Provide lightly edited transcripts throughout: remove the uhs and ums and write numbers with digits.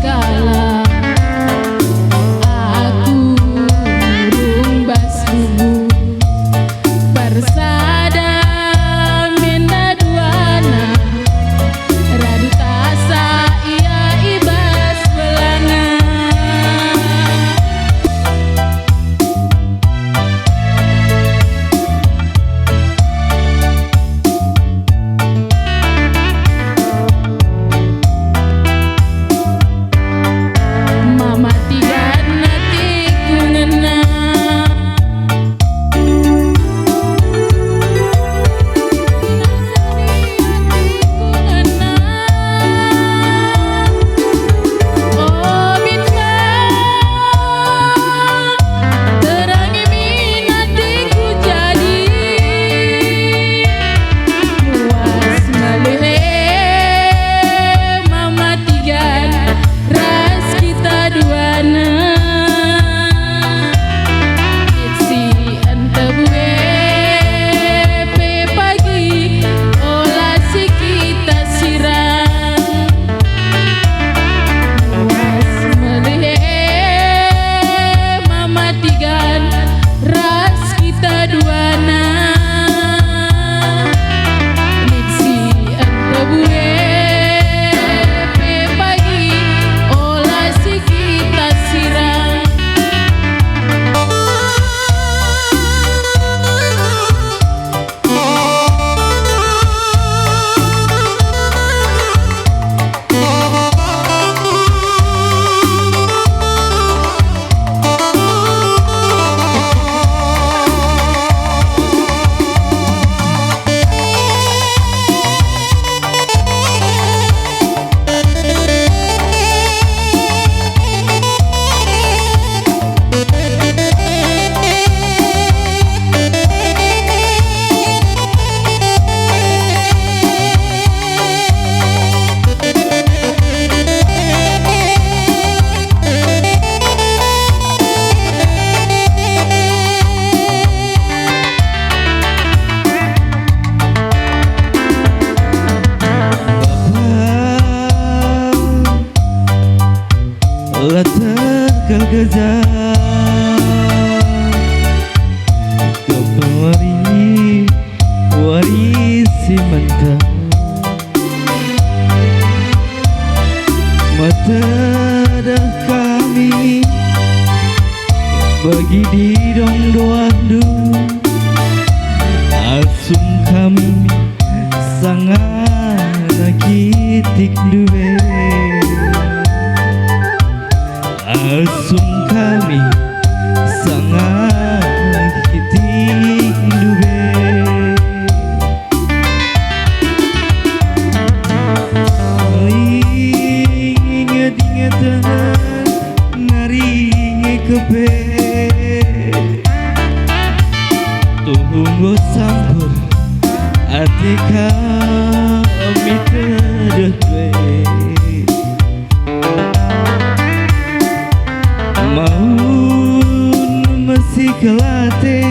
kala aku urung basubu persada menda duana radu tasa ia ibas belangan Latar kejar kembali warisi mentah mata dah kami bagi di dong doandu asum kami sangat nakitik duwe asum kami sangat kitik duwe ingat-ingatan naringe kepe tunggu sampur ati kami terdepe maun masih kelate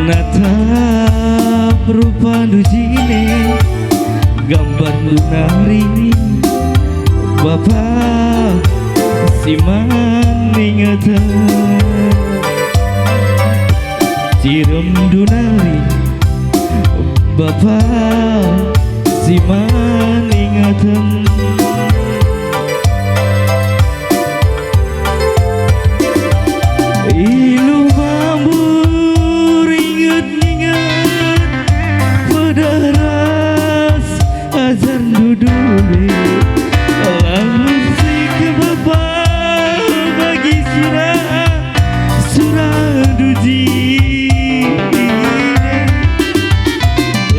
natap rupa dujine gambar lunari bapak si maningatan tirum dunari bapak si maningatan ilu mambur ingat-ingat padaras azan dudule lalu si ke bapak bagi surah duji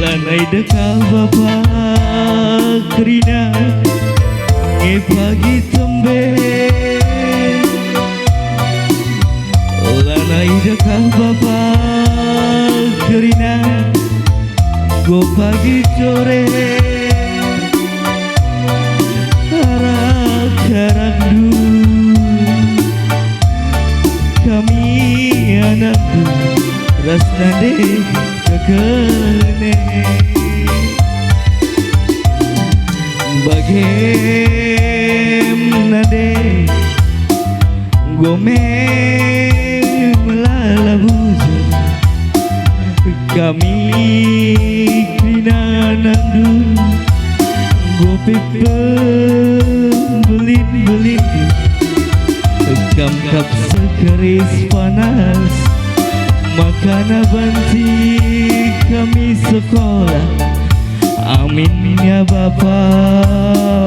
lanai dekal bapak kerina pagi tembe lanai dekal bapak kerina go pagi sore arak-arak du kami anak du rasna deh kekene Bagaimana deh Gome melala bujur Kami kinanandu Gope pembelit-belit Kamkap sekeris panas Makana banti kami sekolah Amin ya Bapa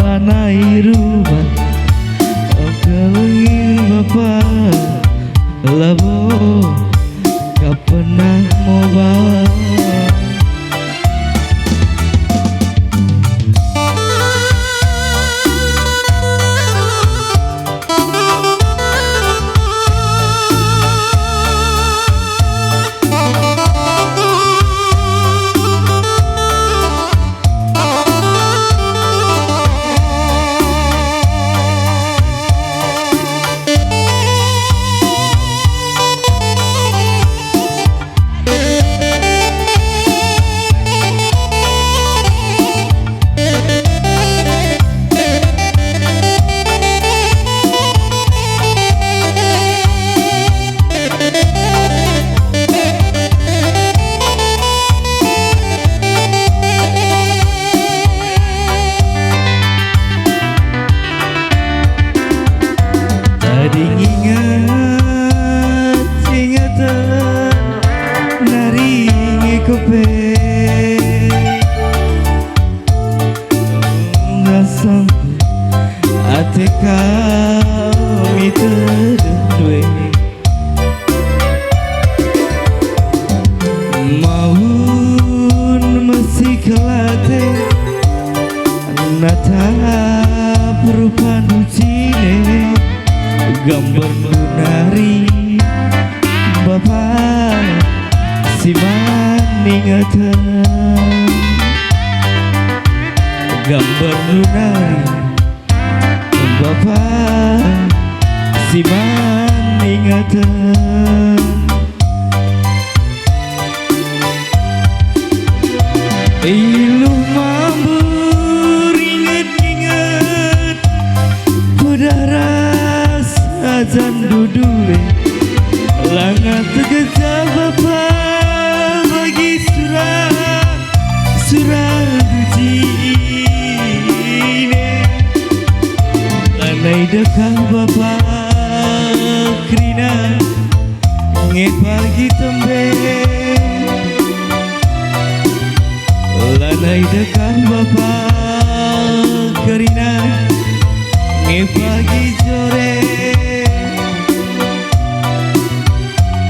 anai rumah Kelengin Bapa labo Kapenah mau bawa Ingatan naringi kope Ngasam ate kami terdue Maun masih kelate Natap rupa nucine Gambar lunari Bapak si maningatan Gambar lunari Bapak si maningatan Ilu mambur inget-inget Pedaras azan dudule Langat tegesa Bapa bagi surah ducine Lanai dekah Bapa krina ngepagi tembe Lanai dekah Bapa krina ngepagi sore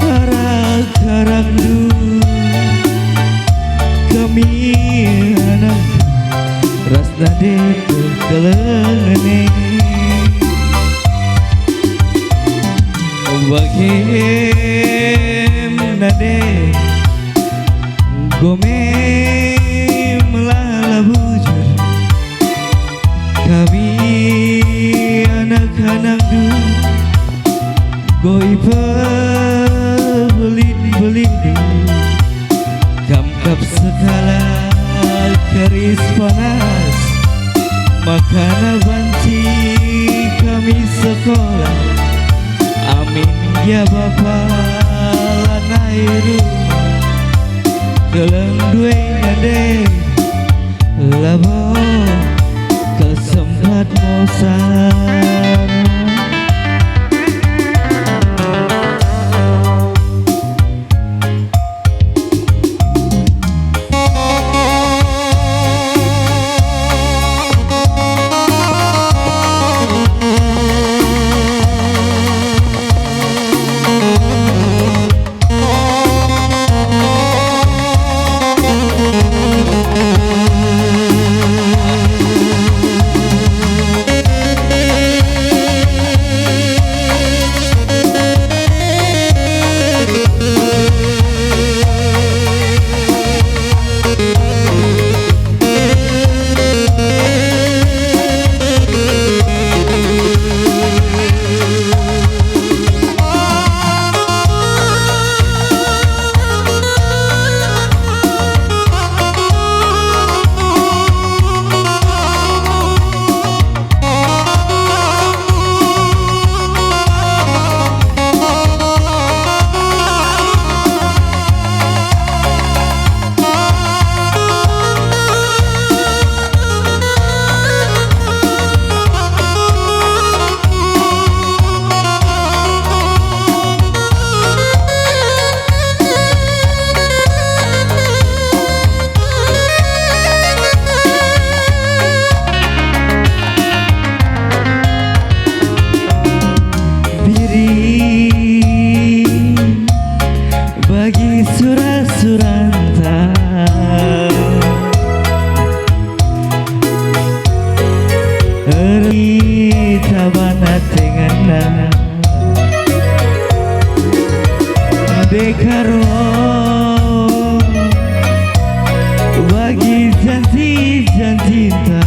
Harap-harapdu kami anak rasna deku kelengene Bagaimana deh Gome melala bujur Kami anak-anak dulu Goi belit-belit Kamkap segala keris panas Makana banci kami sekolah Amin ya Bapa lanai rumah Keleng duwe nade labo kesempat mosan karo bagi janji-janji cinta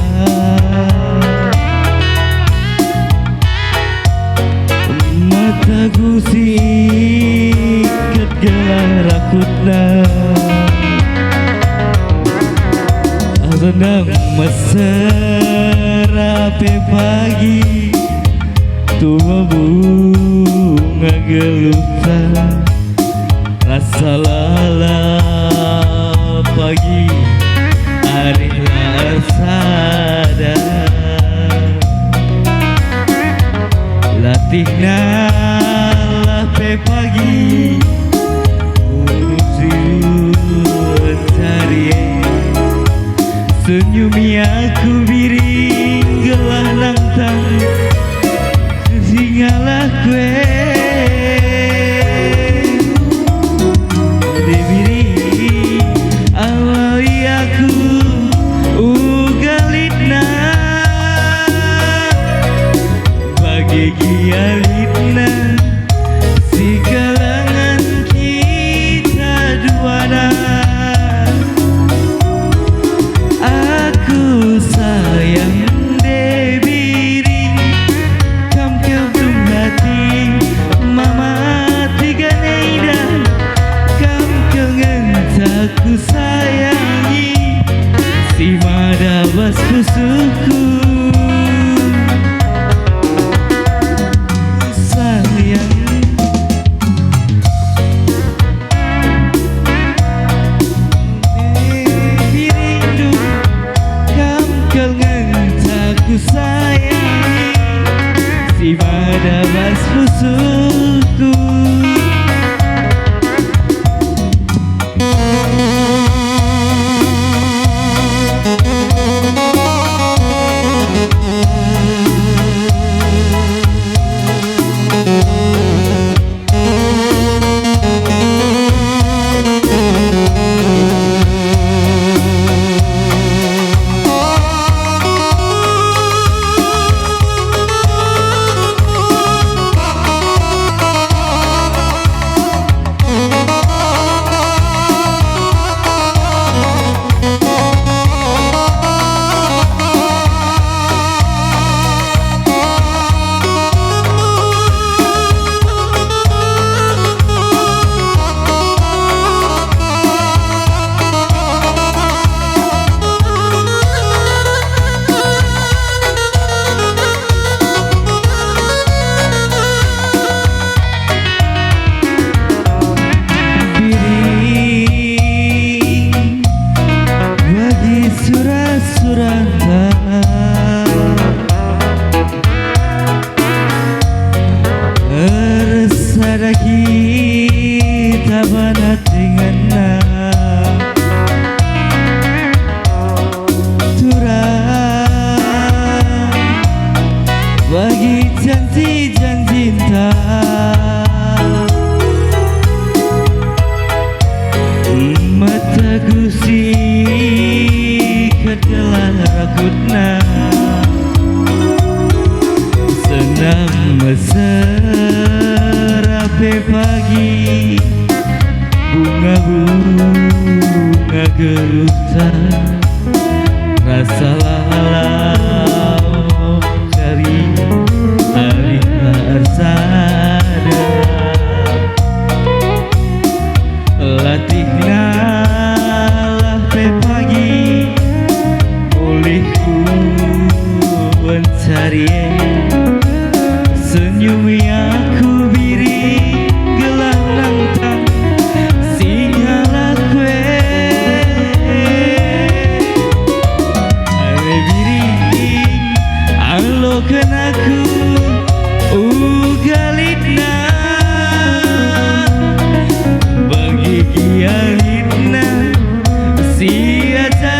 mata gusi ikat gelang rakutna senang mesra pagi tua bunga gelutan rasa lala pagi hari sada latih lape pagi urusin cari senyumi aku biring gelah nangtang singalah kue dibiri awali aku ugalitna bagi gialitna si kalangan kita duana aku sayang debiri kam keltung hati mama tiga neida kam kengen sayangi si madabas kusuku sayang diriku kam kengen aku sayangi si madabas kusuku kita banat dengan turang bagi janji-janji cinta mata gusi ketelah rakutna senang mesra pagi bunga gelutan rasa lalau dari hari arsada latihna lape pagi olehku mencari senyumi aku biri gelah nangtang singalah kue ale biring alokan aku ugalitna bagi gialitna si aja